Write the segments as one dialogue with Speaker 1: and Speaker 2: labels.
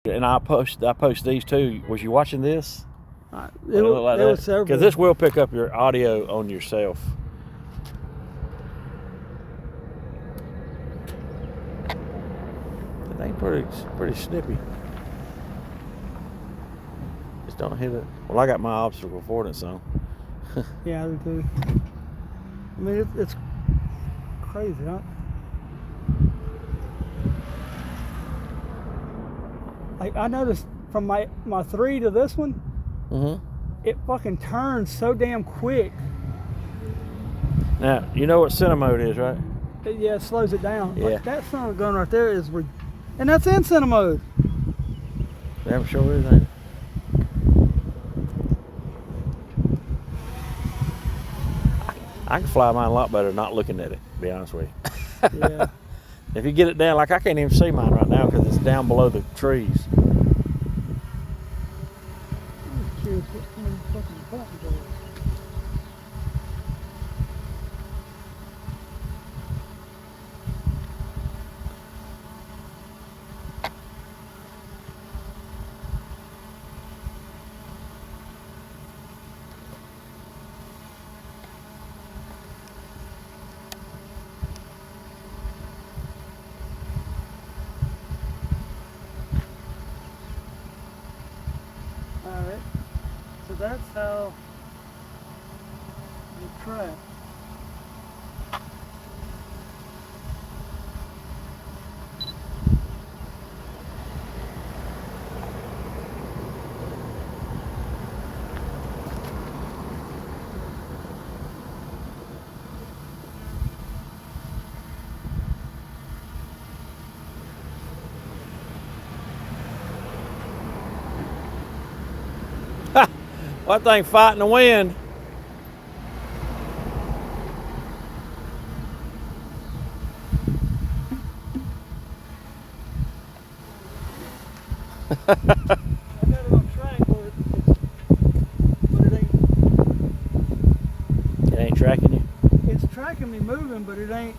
Speaker 1: And I post these too. Was you watching this?
Speaker 2: It was several.
Speaker 1: Because this will pick up your audio on yourself. It ain't pretty snippy. Just don't hit it. Well, I got my obstacle avoidance on.
Speaker 2: Yeah, I do too. I mean, it's crazy, huh? Like, I noticed from my 3 to this one, it fucking turns so damn quick.
Speaker 1: Now, you know what center mode is, right?
Speaker 2: Yeah, it slows it down.
Speaker 1: Yeah.
Speaker 2: Like, that son of a gun right there is, and that's in center mode.
Speaker 1: Damn sure is, ain't it? I can fly mine a lot better not looking at it, to be honest with you.
Speaker 2: Yeah.
Speaker 1: If you get it down, like I can't even see mine right now because it's down below the trees.
Speaker 2: I'm curious what kind of fucking buttons are. Alright, so that's how you track.
Speaker 1: That thing fighting the wind.
Speaker 2: I got it on track, but it ain't.
Speaker 1: It ain't tracking you?
Speaker 2: It's tracking me moving, but it ain't.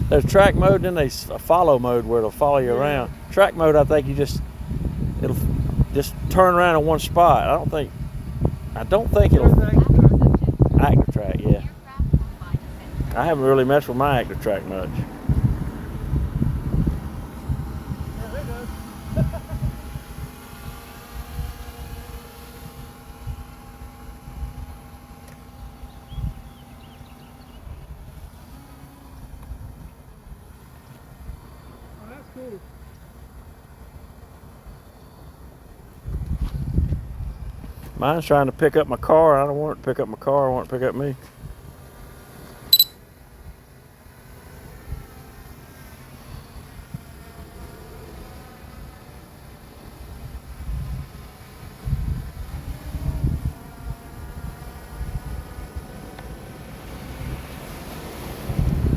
Speaker 1: There's track mode, then there's a follow mode where it'll follow you around. Track mode, I think it'll just turn around in one spot. I don't think it'll. Active track, yeah. I haven't really messed with my active track much.
Speaker 2: Yeah, there it goes. Oh, that's cool.
Speaker 1: Mine's trying to pick up my car. I don't want it to pick up my car. I want it to pick up me.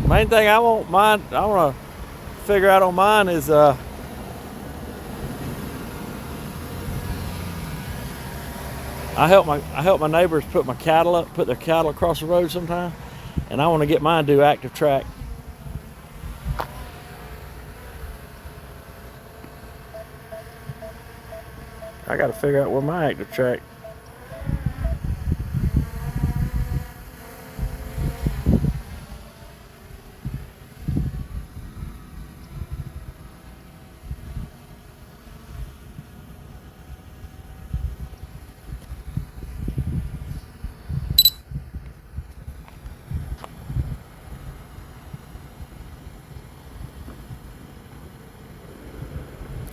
Speaker 1: Main thing I want to figure out on mine is I help my neighbors put their cattle across the road sometime, and I want to get mine to do active track. I got to figure out where my active track.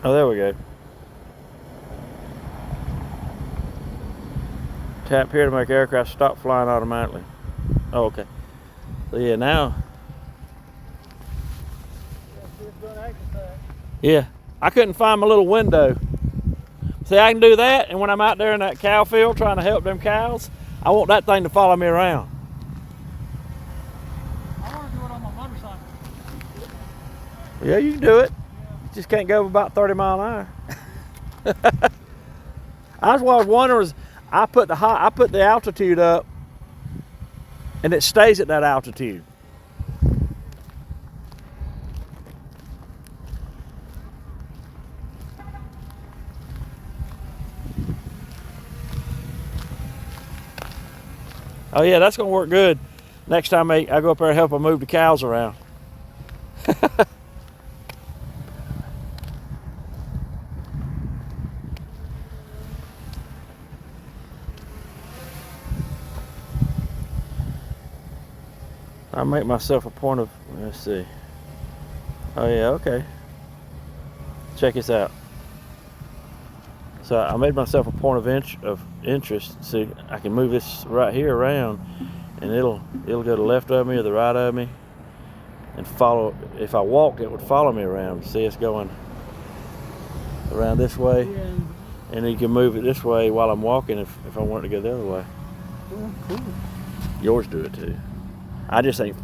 Speaker 1: Oh, there we go. Tap here to make aircraft stop flying automatically. Oh, okay. So yeah, now. Yeah, I couldn't find my little window. See, I can do that, and when I'm out there in that cow field trying to help them cows, I want that thing to follow me around.
Speaker 2: I want to do it on my motorcycle.
Speaker 1: Yeah, you can do it. You just can't go about 30 miles an hour. That's what I was wondering is I put the altitude up, and it stays at that altitude. Oh yeah, that's gonna work good. Next time I go up there and help them move the cows around. I make myself a point of, let's see. Oh yeah, okay. Check this out. So I made myself a point of interest. See, I can move this right here around, and it'll go to the left of me or the right of me, and follow. If I walked, it would follow me around. See, it's going around this way,
Speaker 2: Yeah.
Speaker 1: and you can move it this way while I'm walking if I want it to go the other way.
Speaker 2: Oh, cool.
Speaker 1: Yours do it too. I just ain't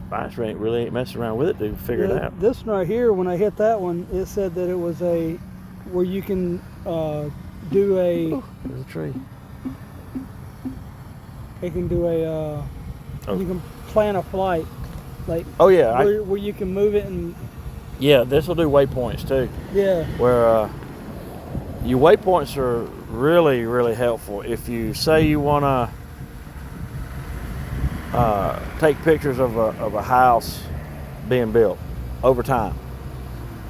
Speaker 1: messing around with it to figure it out.
Speaker 2: This one right here, when I hit that one, it said that it was where you can do a.
Speaker 1: Ooh, there's a tree.
Speaker 2: It can do a. You can plan a flight, like.
Speaker 1: Oh yeah.
Speaker 2: Where you can move it and.
Speaker 1: Yeah, this will do waypoints too.
Speaker 2: Yeah.
Speaker 1: Where your waypoints are really, really helpful. If you say you want to take pictures of a house being built over time,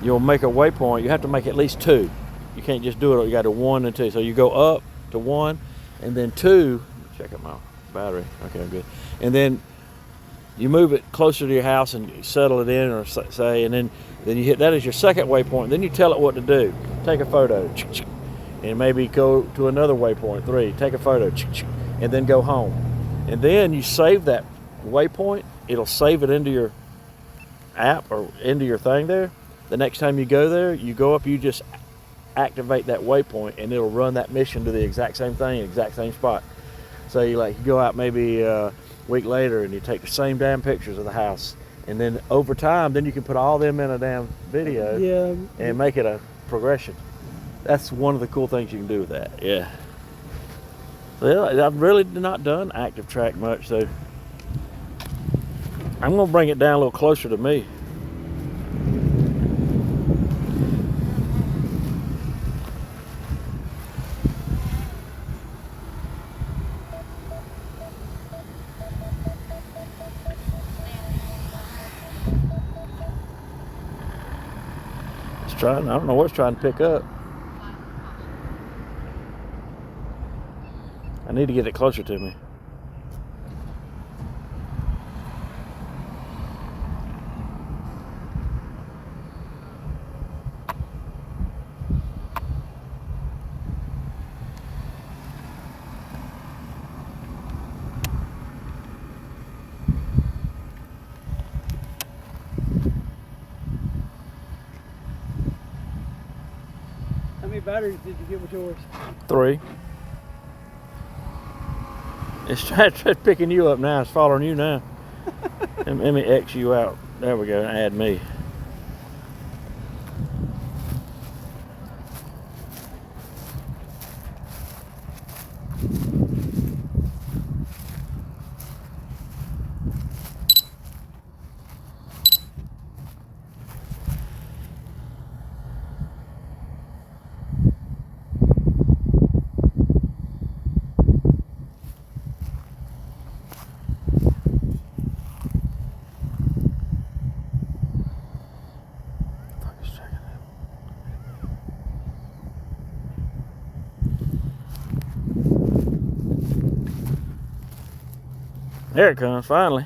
Speaker 1: you'll make a waypoint. You have to make at least 2. You can't just do it. You got to 1 and 2. So you go up to 1, and then 2. Check out my battery. Okay, I'm good. And then you move it closer to your house and you settle it in, or say, and then you hit that as your second waypoint. Then you tell it what to do. Take a photo, and maybe go to another waypoint, 3. Take a photo, and then go home. And then you save that waypoint. It'll save it into your app or into your thing there. The next time you go there, you go up, you just activate that waypoint, and it'll run that mission to the exact same thing, exact same spot. So you go out maybe a week later and you take the same damn pictures of the house, and then over time, then you can put all them in a damn video.
Speaker 2: Yeah.
Speaker 1: And make it a progression. That's one of the cool things you can do with that. Yeah. So yeah, I've really not done active track much, so I'm gonna bring it down a little closer to me. It's trying, I don't know what it's trying to pick up. I need to get it closer to me.
Speaker 2: How many batteries did you get with yours?
Speaker 1: 3. It's picking you up now. It's following you now. Let me X you out. There we go. Add me. There it comes, finally.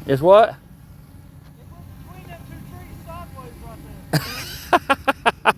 Speaker 1: It's what?
Speaker 2: Between them 2 trees sideways right there.